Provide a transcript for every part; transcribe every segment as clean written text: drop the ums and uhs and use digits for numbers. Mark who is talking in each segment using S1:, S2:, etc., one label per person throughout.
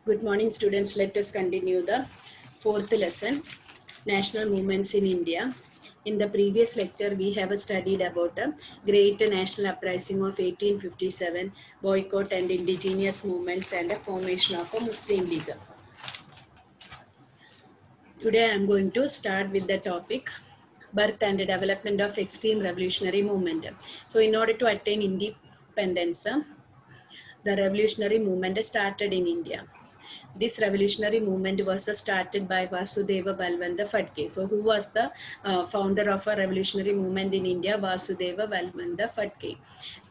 S1: Good morning, students. Let us continue the fourth lesson, National Movements in India. In the previous lecture, we have studied about a great national uprising of 1857, boycott and indigenous movements, and a formation of a Muslim League. Today, I am going to start with the topic birth and development of extreme revolutionary movement. So, in order to attain independence, the revolutionary movement started in India. This revolutionary movement was started by Vasudeva Balwanta Phadke. So, who was the founder of a revolutionary movement in India? Vasudeva Balwanta Phadke.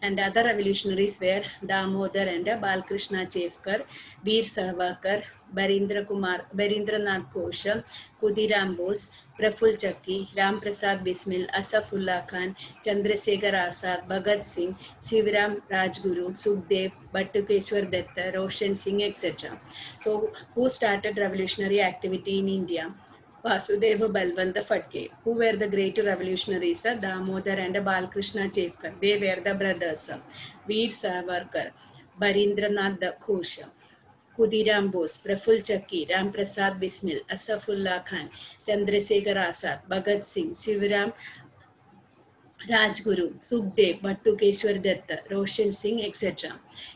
S1: And other revolutionaries were Damodar and Balkrishna Chevkar, Veer Savarkar, Barindranath Ghosh, Khudiram Bose, Praful Chakki, Ram Prasad Bismil, Asafullah Khan, Chandrasekhar Azad, Bhagat Singh, Shivaram Rajguru, Sukhdev, Battukeshwar Datta, Roshan Singh, etc. So, who started revolutionary activity in India? Vasudeva Balwanta Phadke. Who were the great revolutionaries? Damodar and Balkrishna Chevkar. They were the brothers. Veer Savarkar, Barindranath Ghosh, Khudiram Bose, Praful Chakki, Ram Prasad Bismil, Asafullah Khan, Chandrasekhar Azad, Bhagat Singh, Shivaram Rajguru, Sukhdev, Battukeshwar Datta, Roshan Singh, etc.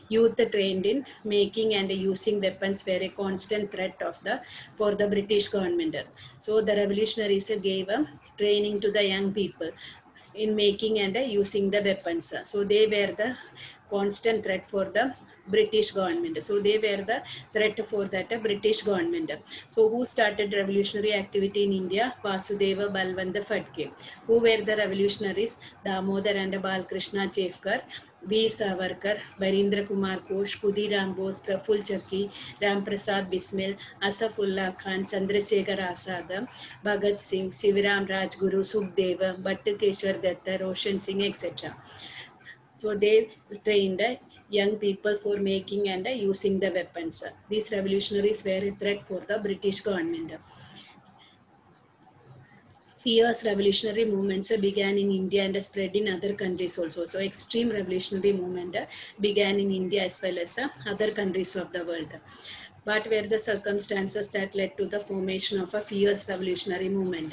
S1: Youth trained in making and using weapons were a constant threat for the British government. So the revolutionaries gave a training to the young people in making and using the weapons. So they were the constant threat for the British government. So they were the threat for that British government. So who started revolutionary activity in India? Vasudeva Balwanta Phadke. Who were the revolutionaries? Damodar and Balkrishna Chevkar, Veer Savarkar, Barindra Kumar Ghosh, Khudiram Bose, Praful Chakki, Ram Prasad Bismil, Asafullah Khan, Chandrasekhar Azad, Bhagat Singh, Shivaram Rajguru, Sukhdev, Battukeshwar Datta, Roshan Singh, etc. So they trained young people for making and using the weapons. These revolutionaries were a threat for the British government. Fierce revolutionary movements began in India and spread in other countries also. So extreme revolutionary movement began in India as well as other countries of the world. What were the circumstances that led to the formation of a fierce revolutionary movement?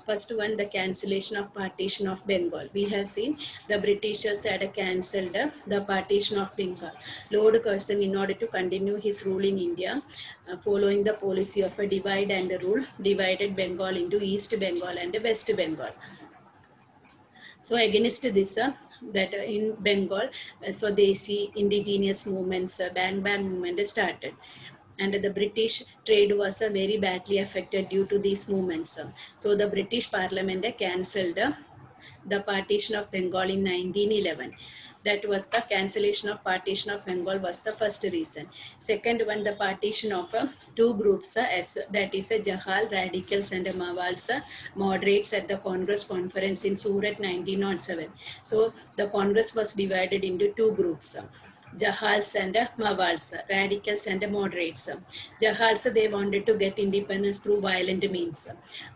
S1: First one, the cancellation of partition of Bengal. We have seen the Britishers had cancelled the partition of Bengal. Lord Curzon, in order to continue his rule in India, following the policy of a divide and rule, divided Bengal into East Bengal and West Bengal. So against this, that in Bengal, Swadeshi indigenous movements, Bang Bang movement started. And the British trade was very badly affected due to these movements. So the British Parliament cancelled the partition of Bengal in 1911. That was the cancellation of partition of Bengal was the first reason. Second one, the partition of two groups, that is Jahal radicals and Mawals moderates at the Congress conference in Surat 1907. So the Congress was divided into two groups. Jahals and Mawals, radicals and moderates. Jahals, they wanted to get independence through violent means.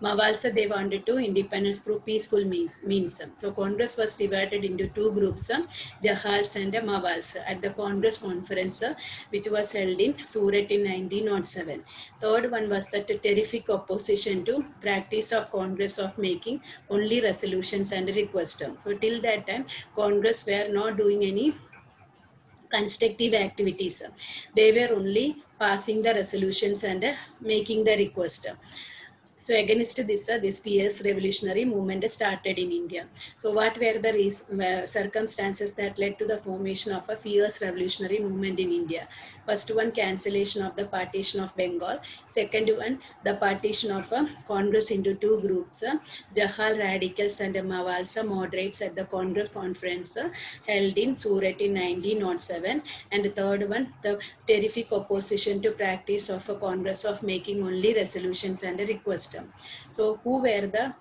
S1: Mawals, they wanted to independence through peaceful means. So Congress was divided into two groups, Jahals and Mawals, at the Congress conference, which was held in Surat in 1907. Third one was that terrific opposition to practice of Congress of making only resolutions and requests. So till that time, Congress were not doing any constructive activities. They were only passing the resolutions and making the request. So against this, this fierce revolutionary movement started in India. So what were the circumstances that led to the formation of a fierce revolutionary movement in India? First one, cancellation of the partition of Bengal. Second one, the partition of Congress into two groups, Jahal radicals and Mawals moderates at the Congress conference held in Surat in 1907. And third one, the terrific opposition to practice of a Congress of making only resolutions and requests. So who were the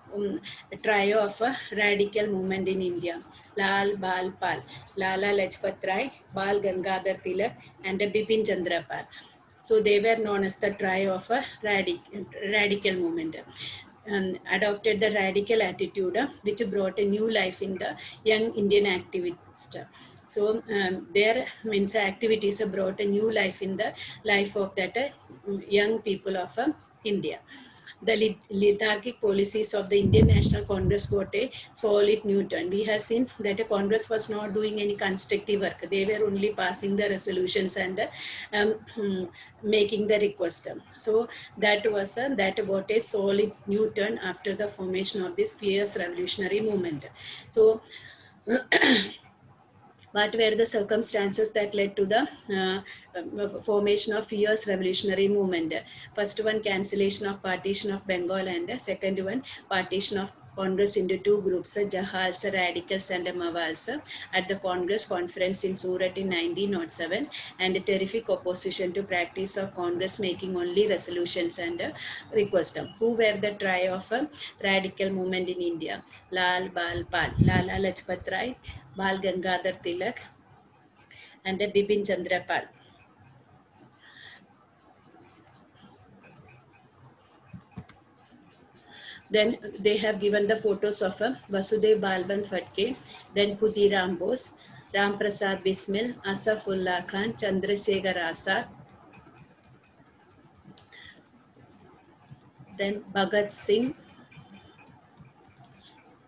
S1: trio of a radical movement in India? Lal Bal Pal, Lala Lajpat Rai, Bal Gangadhar Tilak, and Bipin Chandra Pal. So they were known as the trio of a radical movement. And adopted the radical attitude, which brought a new life in the young Indian activists. So their means activities brought a new life in the life of that young people of India. The lethargic policies of the Indian National Congress got a solid new turn. We have seen that a Congress was not doing any constructive work. They were only passing the resolutions and making the request. So that was that got a solid new turn after the formation of this fierce revolutionary movement. So what were the circumstances that led to the formation of fierce revolutionary movement? First one, cancellation of partition of Bengal, and second one, partition of Congress into two groups, Jahals, radicals, and Mawals, at the Congress conference in Surat in 1907, and a terrific opposition to practice of Congress making only resolutions and requests. Who were the try of radical movement in India? Lal Bal Pal, Lala Lajpat Rai, Bal Gangadhar Tilak, and Bipin Chandra Pal. Then they have given the photos of Vasudev Balband Fatke, then Khudiram Bose, Ram Prasad Bismil, Asafullah Khan, Chandrasekhar Azad, then Bhagat Singh,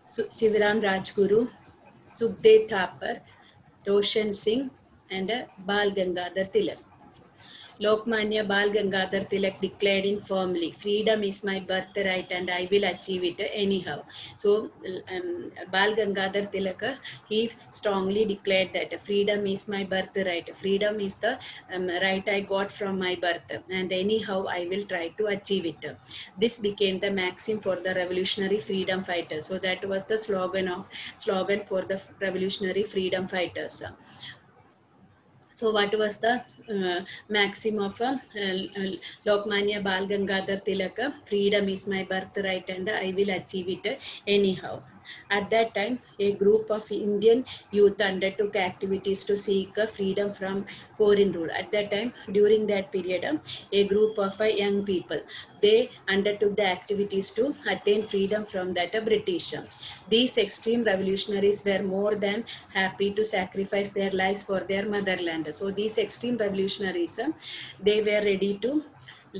S1: Sivaram Rajguru, Sukhdev Thapar, Roshan Singh, and Bal Gangadhar Tilak. Lokmanya Bal Gangadhar Tilak declared in firmly, freedom is my birthright and I will achieve it anyhow. So Bal Gangadhar Tilak, he strongly declared that freedom is my birthright. Freedom is the right I got from my birth, and anyhow I will try to achieve it. This became the maxim for the revolutionary freedom fighters. So that was the slogan for the revolutionary freedom fighters. So what was the maxim of Lokmanya Bal Gangadhar Tilak? Freedom is my birthright and I will achieve it anyhow. At that time, a group of Indian youth undertook activities to seek freedom from foreign rule. At that time, during that period, a group of young people, they undertook the activities to attain freedom from that British. These extreme revolutionaries were more than happy to sacrifice their lives for their motherland. So these extreme revolutionaries, they were ready to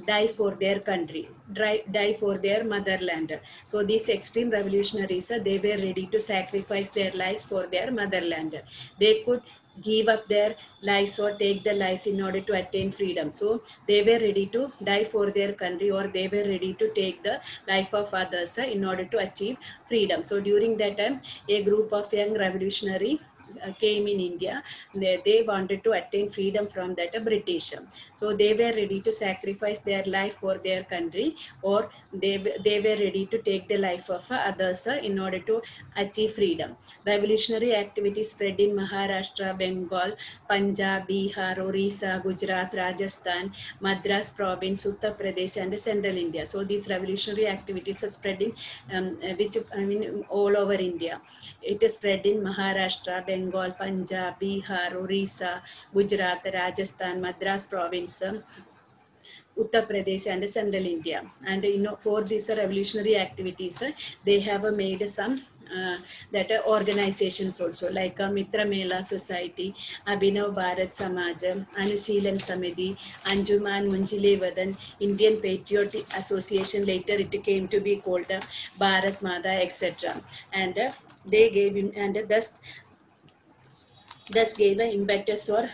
S1: die for their country, die for their motherland. So these extreme revolutionaries, they were ready to sacrifice their lives for their motherland. They could give up their lives or take the lives in order to attain freedom. So they were ready to die for their country, or they were ready to take the life of others in order to achieve freedom. So during that time, a group of young revolutionary came in India. They wanted to attain freedom from that British. So they were ready to sacrifice their life for their country, or they were ready to take the life of others in order to achieve freedom. Revolutionary activities spread in Maharashtra, Bengal, Punjab, Bihar, Orissa, Gujarat, Rajasthan, Madras province, Uttar Pradesh, and Central India. So these revolutionary activities are spread in all over India. It is spread in Maharashtra, Bengal, Punjab, Bihar, Orissa, Gujarat, Rajasthan, Madras province, Uttar Pradesh, and Central India. And for these revolutionary activities, they have made some that organizations also, like Mitra Mela Society, Abhinav Bharat Samaj, Anushilan Samiti, Anjuman Munjile Vadan, Indian Patriotic Association. Later it came to be called Bharat Mata, etc. And they gave him, and thus gave the impetus or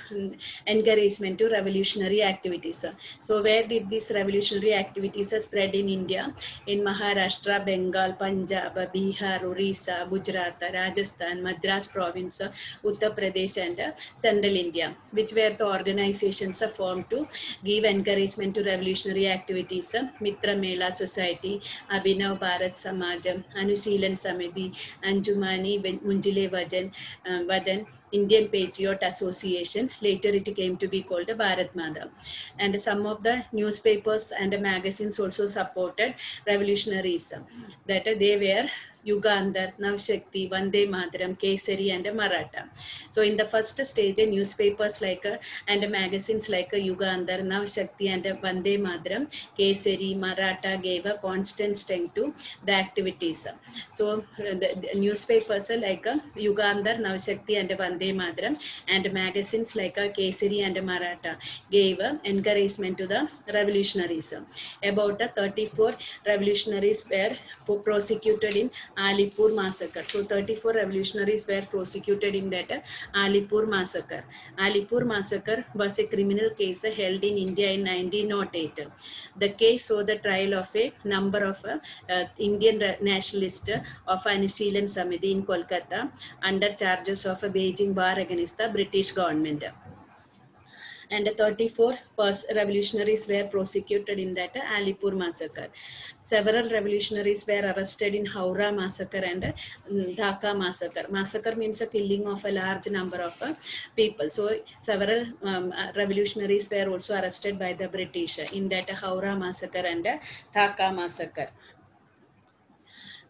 S1: encouragement to revolutionary activities. So where did these revolutionary activities spread in India? In Maharashtra, Bengal, Punjab, Bihar, Orissa, Gujarat, Rajasthan, Madras province, Uttar Pradesh, and Central India, which were the organizations formed to give encouragement to revolutionary activities. Mitra Mela Society, Abhinav Bharat Samaj, Anushilan Samiti, Anjumani Munjile Vadan, Indian Patriot Association. Later it came to be called Bharat Mata. And some of the newspapers and magazines also supported revolutionaries. That they were Yugandhar, Navshakti, Vande Mataram, Kesari, and Maratha. So in the first stage, newspapers like and magazines like Yugandhar, Navshakti, and Vande Mataram, Kesari, Maratha gave a constant strength to the activities. So the newspapers like Yugandhar, Navshakti, and Vande Mataram, and magazines like Kesari and Maratha gave encouragement to the revolutionaries. About 34 revolutionaries were prosecuted in Alipur massacre. So 34 revolutionaries were prosecuted in that Alipur massacre. Alipur massacre was a criminal case held in India in 1908. The case saw the trial of a number of Indian nationalists of Anushీలన్ Samiti in Kolkata under charges of a waging war against the British government. And 34 revolutionaries were prosecuted in that Alipur massacre. Several revolutionaries were arrested in Howrah massacre and Dhaka massacre. Massacre means a killing of a large number of people. So several revolutionaries were also arrested by the British in that Howrah massacre and Dhaka massacre.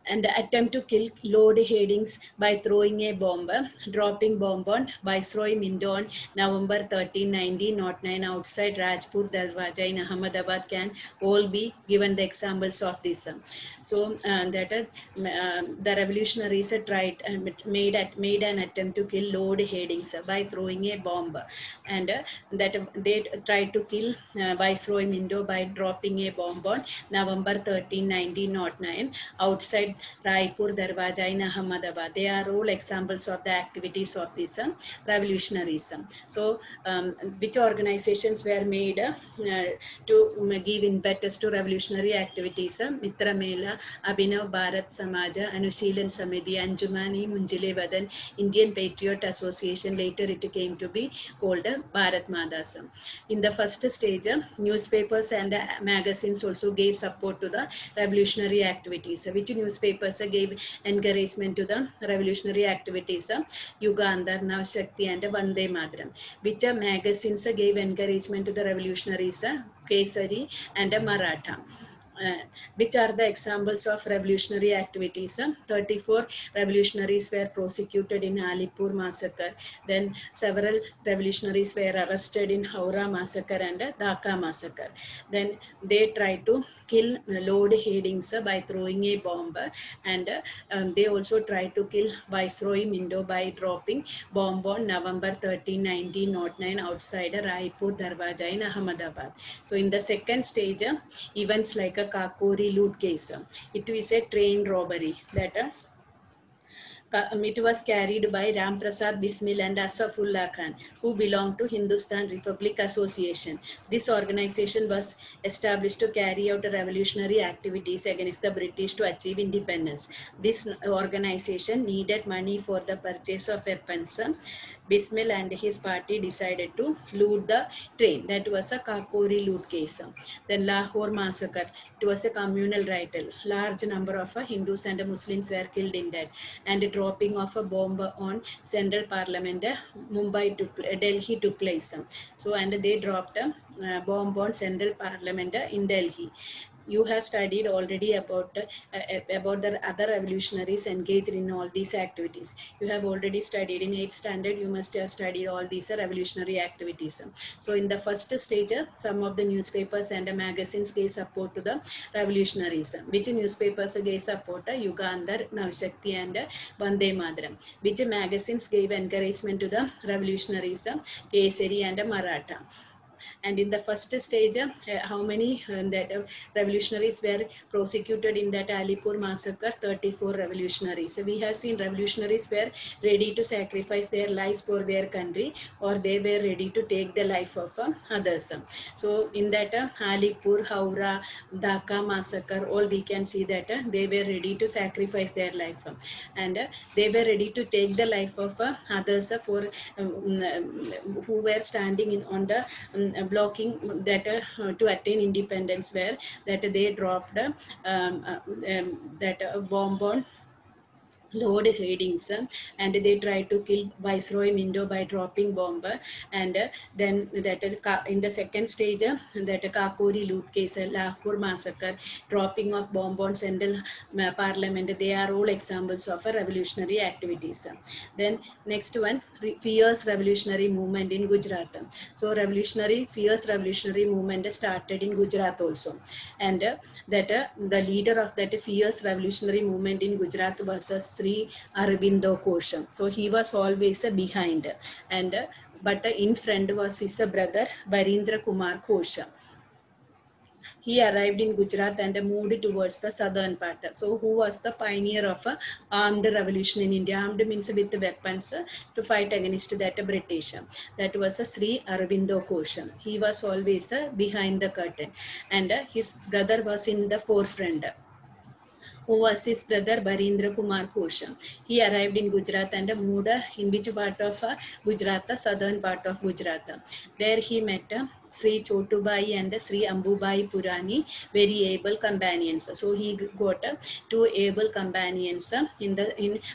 S1: And attempt to kill Lord Hastings by throwing a bomb, dropping bomb on Viceroy Minto on November 13, 1909 outside Rajpur Darwaja in Ahmedabad can all be given the examples of this. So the revolutionaries tried made an attempt to kill Lord Hastings by throwing a bomb, and that they tried to kill Viceroy Minto by dropping a bomb on November 13, 1909 outside Raipur Darwaja in Ahmedabad. They are all examples of the activities of this revolutionaries. So which organizations were made to give impetus to revolutionary activities? Mitra Mela, Abhinav Bharat Samaja, Anushীলন Samiti, Anjumani Munjile Vadan, Indian Patriot Association. Later it came to be called Bharat Madas. In the first stage, newspapers and magazines also gave support to the revolutionary activities. Which newspapers gave encouragement to the revolutionary activities? Yugandhar, Navshakti, and Vande Mataram. Which magazines gave encouragement to the revolutionaries? Kesari and Maratha. Which are the examples of revolutionary activities? 34 revolutionaries were prosecuted in Alipur massacre. Then several revolutionaries were arrested in Howrah massacre and Dhaka massacre. Then they tried to kill Lord Hastings by throwing a bomb, and they also tried to kill Viceroy Minto by dropping bomb on November 13, 1909 outside Raipur Darwaja in Ahmedabad. So in the second stage, events like a Kakori loot case, it is a train robbery that it was carried by Ram Prasad Bismil and Asafullah Khan, who belonged to Hindustan Republic Association. This organization was established to carry out revolutionary activities against the British to achieve independence. This organization needed money for the purchase of weapons. Bismil and his party decided to loot the train. That was a Kakori loot case. Then Lahore massacre. It was a communal riot. Large number of Hindus and Muslims were killed in that. And dropping of a bomb on Central Parliament, Delhi took place. So and they dropped a bomb on Central Parliament in Delhi. You have studied already about the other revolutionaries engaged in all these activities. You have already studied in 8th standard. You must have studied all these revolutionary activities. So in the first stage, some of the newspapers and magazines gave support to the revolutionaries. Which newspapers gave support? Yugandhar, Navshakti, and Vande Mataram. Which magazines gave encouragement to the revolutionaries? Kesari and Maratha. And in the first stage, how many revolutionaries were prosecuted in that Alipur massacre? 34 revolutionaries. So we have seen revolutionaries were ready to sacrifice their lives for their country, or they were ready to take the life of others. So in that Alipur, Howrah, Dhaka massacre, all we can see that they were ready to sacrifice their life, and they were ready to take the life of others for who were standing on the blocking that to attain independence, where that they dropped that bomb on load headings, and they try to kill Viceroy Mindo by dropping bomb, and then that in the second stage, that Kakori loot case, Lahore massacre, dropping of bomb on central parliament, they are all examples of revolutionary activities. Then next one, fierce revolutionary movement in Gujarat. So fierce revolutionary movement started in Gujarat also, and that the leader of that fierce revolutionary movement in Gujarat was Sri Aurobindo Ghosh. So he was always behind, and but in front was his brother Barindra Kumar Ghosh. He arrived in Gujarat and moved towards the southern part. So, who was the pioneer of armed revolution in India? Armed means with weapons to fight against that British. That was Sri Aurobindo Ghosh. He was always behind the curtain, and his brother was in the forefront, who was his brother Barindra Kumar Ghosh. He arrived in Gujarat and moved in which part of Gujarat? The southern part of Gujarat. There he met Sri Chotubai and Sri Ambubai Purani, very able companions. So he got two able companions in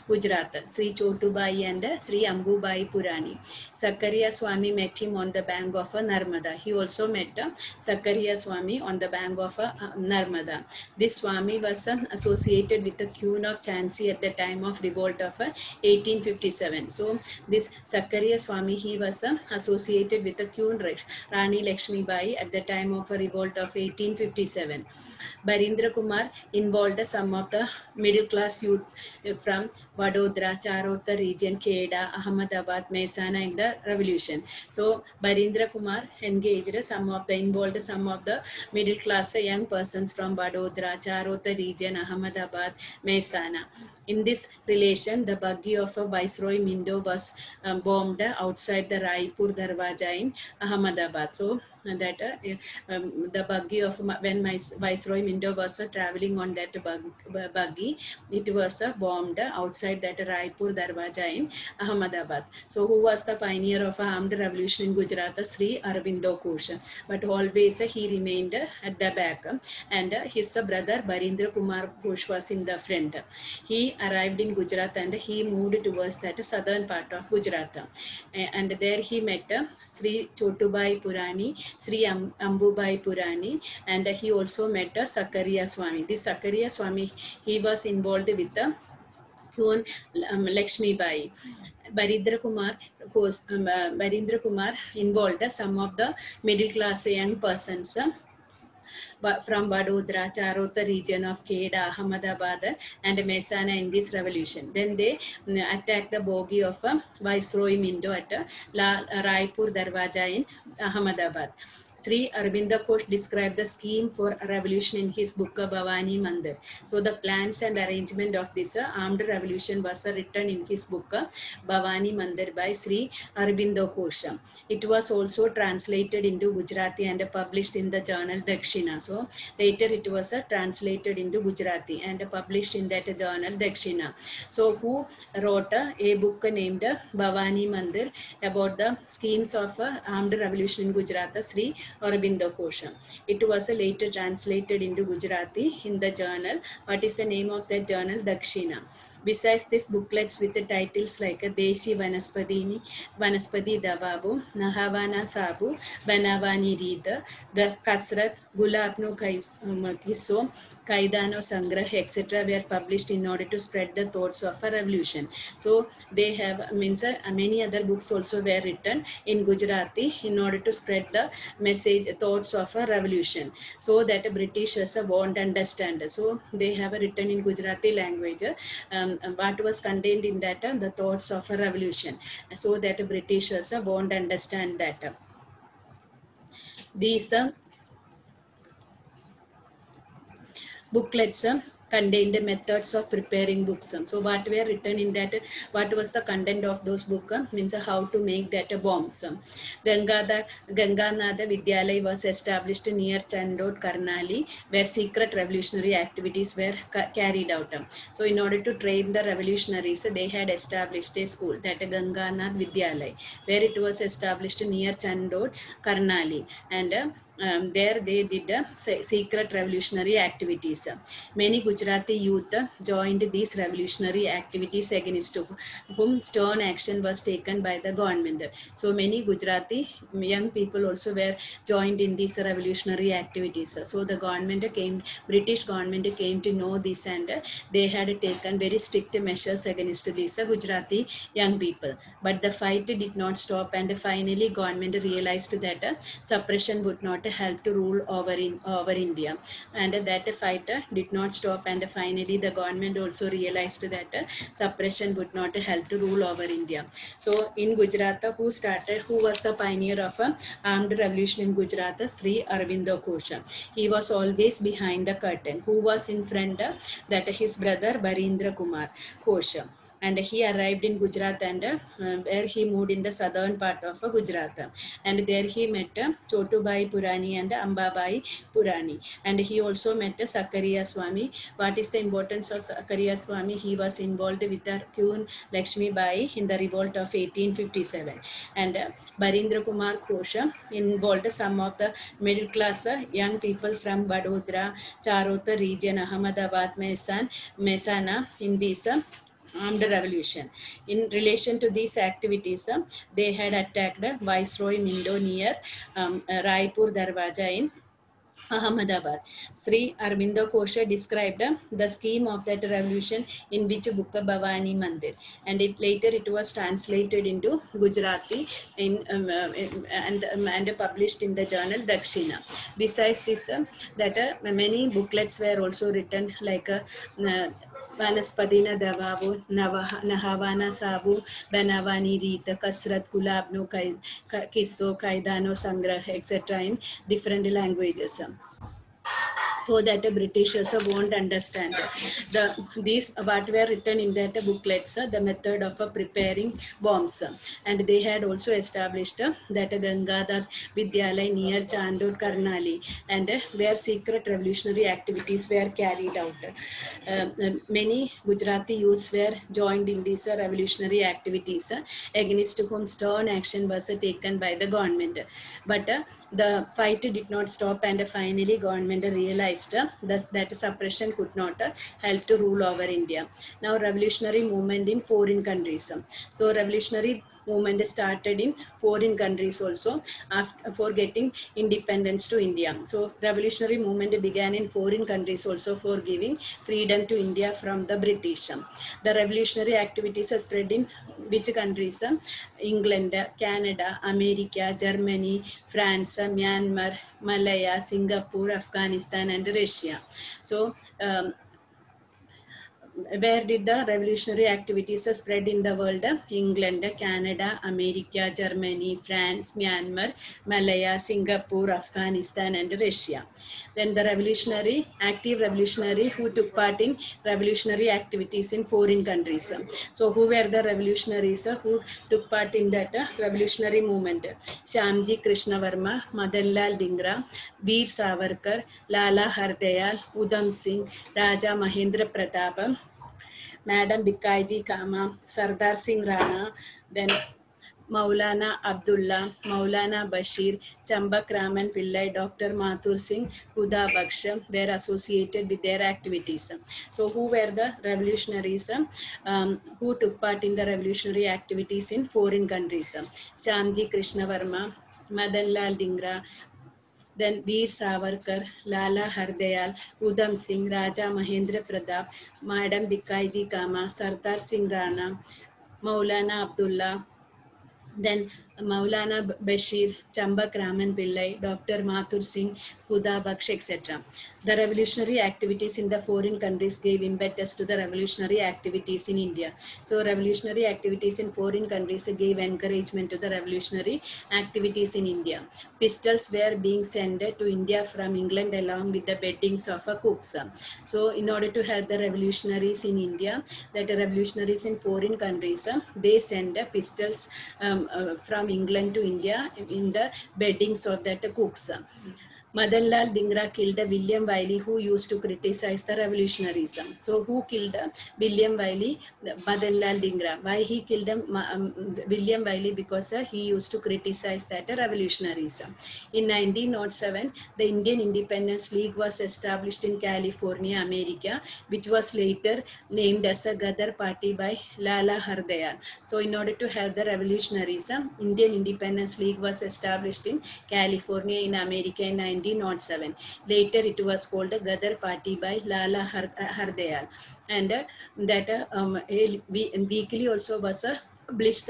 S1: Gujarat, Sri Chotubai and Sri Ambubai Purani. Sakaria Swami met him on the bank of Narmada. He also met Sakaria Swami on the bank of Narmada. This Swami was associated with the Queen of Jhansi at the time of revolt of 1857. So this Sakaria Swami, he was associated with the Queen Rani Lakshmi Bai at the time of a revolt of 1857. Barindra Kumar involved some of the middle class youth from Vadodara, Charota region, Kheda, Ahmedabad, Mehsana in the revolution. So Barindra Kumar involved some of the middle class young persons from Vadodara, Charota region, Ahmedabad, Mehsana. In this relation, the buggy of Viceroy Mindo was bombed outside the Raipur Darwaja in Ahmedabad. So that the buggy of when my Viceroy Mindo was traveling on that buggy, it was bombed outside that Raipur Darwaja in Ahmedabad. So who was the pioneer of armed revolution in Gujarat? Sri Aurobindo Ghosh. But always he remained at the back, and his brother Barindra Kumar Ghosh was in the front. He arrived in Gujarat and he moved towards that southern part of Gujarat, and there he met Sri Chotubai Purani, Sri Ambubai Purani, and he also met Sakaria Swami. This Sakaria Swami, he was involved with the Queen Lakshmi Bai. Barindra Kumar involved some of the middle class young persons from Vadodara, Charota region of Kheda, Ahmedabad and Mehsana in this revolution. Then they attacked the bogie of Viceroy Mindo at Raipur Darwaja in Ahmedabad. Sri Aurobindo Ghosh described the scheme for a revolution in his book Bhavani Mandir. So the plans and arrangement of this armed revolution was written in his book Bhavani Mandir by Sri Aurobindo Ghosh. It was also translated into Gujarati and published in the journal Dakshina. So later it was translated into Gujarati and published in that journal Dakshina. So who wrote a book named Bhavani Mandir about the schemes of armed revolution in Gujarat? Sri Aurobindo Ghosh. It was later translated into Gujarati in the journal. What is the name of that journal? Dakshina. Besides this, booklets with the titles like Deshi Vanaspati Davabu, Nahavana Sabu, Banavani Rita, the Kasrat, Gulabno Kiso, Kaidano Sangrah, etc. were published in order to spread the thoughts of a revolution. So they have many other books also were written in Gujarati in order to spread the message, thoughts of a revolution, so that Britishers won't understand. So they have written in Gujarati language what was contained in that the thoughts of a revolution, so that Britishers won't understand that. These booklets contained the methods of preparing books. So what were written in that, what was the content of those books, means how to make that bombs. Ganganatha Vidyalaya was established near Chandod, Karnali, where secret revolutionary activities were carried out. So in order to train the revolutionaries, they had established a school, that Ganganath Vidyalaya, where it was established near Chandod, Karnali, and there they did secret revolutionary activities. Many Gujarati youth joined these revolutionary activities against whom stern action was taken by the government. So many Gujarati young people also were joined in these revolutionary activities. So the British government came to know this, and they had taken very strict measures against these Gujarati young people. But the fight did not stop, and finally government realized that suppression would not help to rule over India, and that fight did not stop, and finally the government also realized that suppression would not help to rule over India. So in Gujarat, who was the pioneer of armed revolution in Gujarat? Sri Aurobindo Ghosh. He was always behind the curtain. Who was in front? That his brother Barindra Kumar Ghosh. And he arrived in Gujarat, and where he moved in the southern part of Gujarat, and there he met Chotubai Purani and Ambabai Purani, and he also met Sakaria Swami. What is the importance of Sakaria Swami? He was involved with the Queen Lakshmi Bai in the revolt of 1857, and Barindra Kumar Ghosh involved some of the middle class young people from Vadodara, Charota region, Ahmedabad, Mehsana in this armed revolution. In relation to these activities, they had attacked Viceroy Mindo near Raipur Darwaja in Ahmedabad. Sri Aurobindo Ghosh described the scheme of that revolution in which book Bhavani Mandir, and it was translated into Gujarati and published in the journal Dakshina. Besides this, many booklets were also written, like Vanaspadina Davavu, Nahavana Sabu, Banavani Rita, Kasrat Kulabno, Kisso, Kaidano Sangrah, etc. in different languages, so that the Britishers won't understand these what were written in that booklets, the method of preparing bombs. And they had also established that Gangadhar Vidyalaya near Chandur Karnali, and where secret revolutionary activities were carried out. Many Gujarati youths were joined in these revolutionary activities, against whom stern action was taken by the government. But the fight did not stop, and finally government realized that suppression could not help to rule over India. Now revolutionary movement in foreign countries. So revolutionary movement started in foreign countries also for getting independence to India. So revolutionary movement began in foreign countries also for giving freedom to India from the British. The revolutionary activities are spread in which countries? England, Canada, America, Germany, France, Myanmar, Malaya, Singapore, Afghanistan, and Russia. So where did the revolutionary activities spread in the world? England, Canada, America, Germany, France, Myanmar, Malaya, Singapore, Afghanistan, and Russia. Then the active revolutionary who took part in revolutionary activities in foreign countries. So who were the revolutionaries who took part in that revolutionary movement? Shyamji Krishna Varma, Madanlal Dhingra, Veer Savarkar, Lala Hardayal, Udham Singh, Raja Mahendra Pratap, Madam Bikaiji Kama, Sardar Singh Rana, then Maulana Abdullah, Maulana Bashir, Chambak Raman Pillai, Dr. Mathur Singh, Huda Baksha were associated with their activities. So who were the revolutionaries who took part in the revolutionary activities in foreign countries? Shyamji Krishna Varma, Madanlal Dhingra, then Veer Savarkar, Lala Hardayal, Udham Singh, Raja Mahendra Pratap, Madam Bikaiji Kama, Sardar Singh Rana, Maulana Abdullah, then Maulana Bashir, Chambak Raman Pillai, Dr. Mathur Singh, Huda Baksh, etc. The revolutionary activities in the foreign countries gave impetus to the revolutionary activities in India. So revolutionary activities in foreign countries gave encouragement to the revolutionary activities in India. Pistols were being sent to India from England along with the beddings of cooks. So in order to help the revolutionaries in India, that revolutionaries in foreign countries, they send pistols from England to India in the beddings of that cooks. Madanlal Dhingra killed William Wiley, who used to criticize the revolutionaryism. So who killed William Wiley? Madanlal Dhingra. Why he killed William Wiley? Because he used to criticize that revolutionaryism. In 1907, the Indian Independence League was established in California, America, which was later named as a Ghadar Party by Lala Hardayal. So in order to have the revolutionaryism, Indian Independence League was established in California in America in 1907. Later it was called Ghadar Party by Lala Hardayal. And a weekly also was published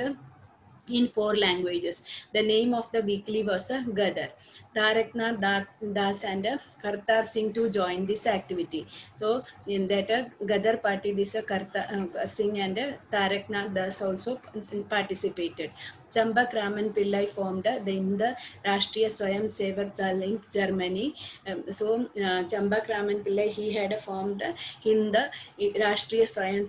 S1: in 4 languages. The name of the weekly was Ghadar. Taraknath Das and Kartar Singh to join this activity. So in that Ghadar party, this Kartar Singh and Taraknath Das also participated. Chambak Raman Pillai formed the Rashtriya Swayam Sevak Dal in Germany. Chambak Raman Pillai, he had formed in the Rashtriya Swayam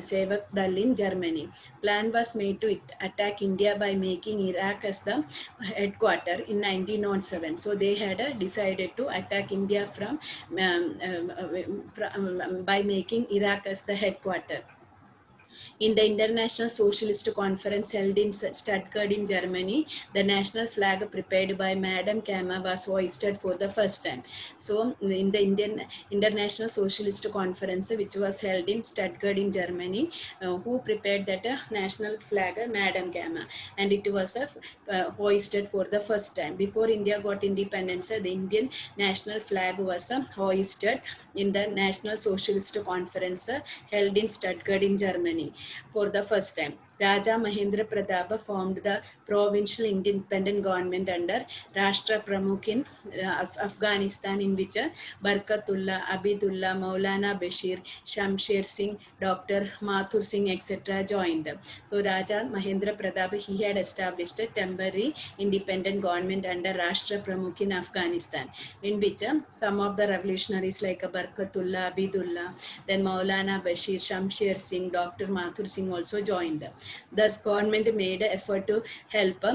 S1: Sevak Dal in Germany. Plan was made to attack India by making Iraq as the headquarter in 1907. So they had decided to attack India by making Iraq as the headquarter. In the International Socialist Conference held in Stuttgart in Germany, the national flag prepared by Madame Kama was hoisted for the first time. So in the International Socialist Conference, which was held in Stuttgart in Germany, who prepared that national flag? Madame Kama, and it was hoisted for the first time. Before India got independence, the Indian national flag was hoisted in the National Socialist Conference held in Stuttgart in Germany for the first time. Raja Mahendra Pratap formed the provincial independent government under Rashtra Pramukh in Afghanistan, in which Barkatullah, Abidullah, Maulana Bashir, Shamsher Singh, Dr. Mathur Singh, etc. joined. So Raja Mahendra Pratap, he had established a temporary independent government under Rashtra Pramukh in Afghanistan, in which some of the revolutionaries like Barkatullah, Abidullah, then Maulana Bashir, Shamsher Singh, Dr. Mathur Singh also joined. Thus, government made an effort to help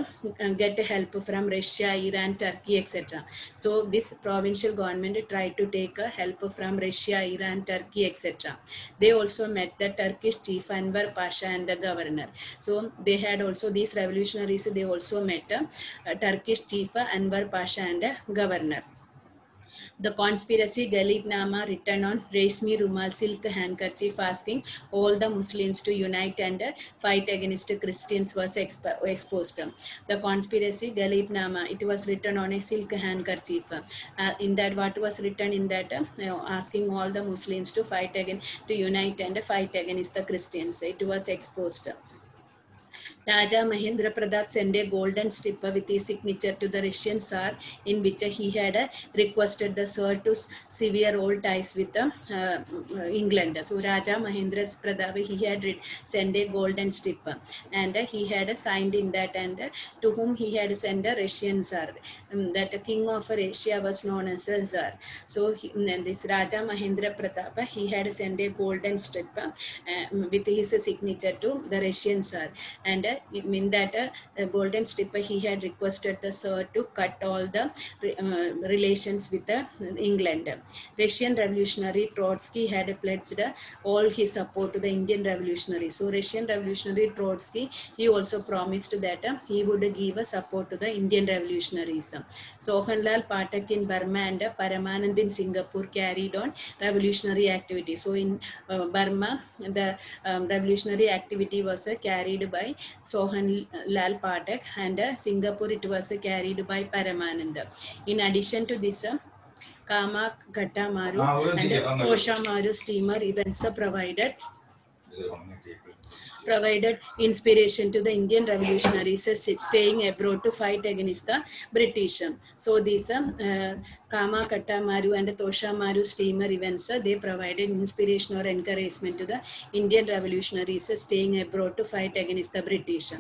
S1: get help from Russia, Iran, Turkey, etc. So this provincial government tried to take help from Russia, Iran, Turkey, etc. They also met the Turkish chief Anwar Pasha and the governor. So they had also, these revolutionaries, they also met Turkish chief Anwar Pasha and governor. The conspiracy Galibnama written on Resmi Rumal silk handkerchief asking all the Muslims to unite and fight against Christians was exposed. The conspiracy Galibnama, it was written on a silk handkerchief. In that, what was written in that? Asking all the Muslims to fight again, to unite and fight against the Christians. It was exposed. Raja Mahendra Pratap sent a golden stripper with his signature to the Russian Tsar, in which he had requested the Tsar to sever all ties with England. So Raja Mahendra Pratap, he had sent a golden stripper, and he had signed in that, and to whom he had sent a Russian Tsar. That king of Russia was known as a Tsar. So this Raja Mahendra Pratap, he had sent a golden stripper with his signature to the Russian Tsar, and in that golden stripper, he had requested the Tsar to cut all the relations with England. Russian revolutionary Trotsky had pledged all his support to the Indian revolutionaries. So Russian revolutionary Trotsky, he also promised that he would give support to the Indian revolutionaries. Sohanlal Pathak in Burma and Paramanand in Singapore carried on revolutionary activity. So in Burma, the revolutionary activity was carried by Sohanlal Pathak, and Singapore it was carried by Paramanand. In addition to this, Kama Katamaru and Toshamaru steamer events provided inspiration to the Indian revolutionaries staying abroad to fight against the British. So these Kama Katamaru and Toshamaru steamer events, they provided inspiration or encouragement to the Indian revolutionaries staying abroad to fight against the British.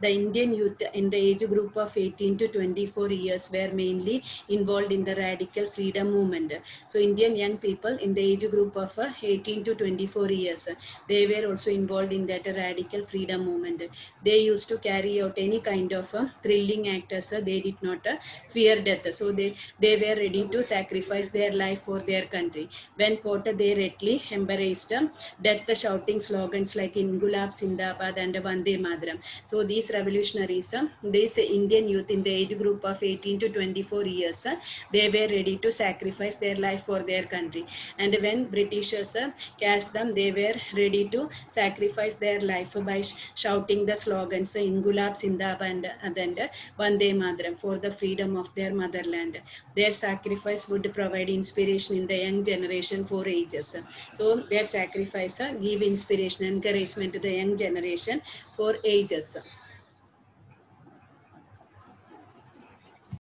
S1: The Indian youth in the age group of 18 to 24 years were mainly involved in the radical freedom movement. So Indian young people in the age group of 18 to 24 years, they were also involved in that radical freedom movement. They used to carry out any kind of thrilling acts. They did not fear death. So they were ready ready to sacrifice their life for their country. When caught, they readily embraced death, shouting slogans like Ingulab Zindabad and Vande Mataram. So these revolutionaries, these Indian youth in the age group of 18 to 24 years, they were ready to sacrifice their life for their country. And when Britishers catch them, they were ready to sacrifice their life by shouting the slogans Ingulab Zindabad and Vande Mataram for the freedom of their motherland. Their sacrifice would provide inspiration in the young generation for ages. So their sacrifice give inspiration, encouragement to the young generation for ages.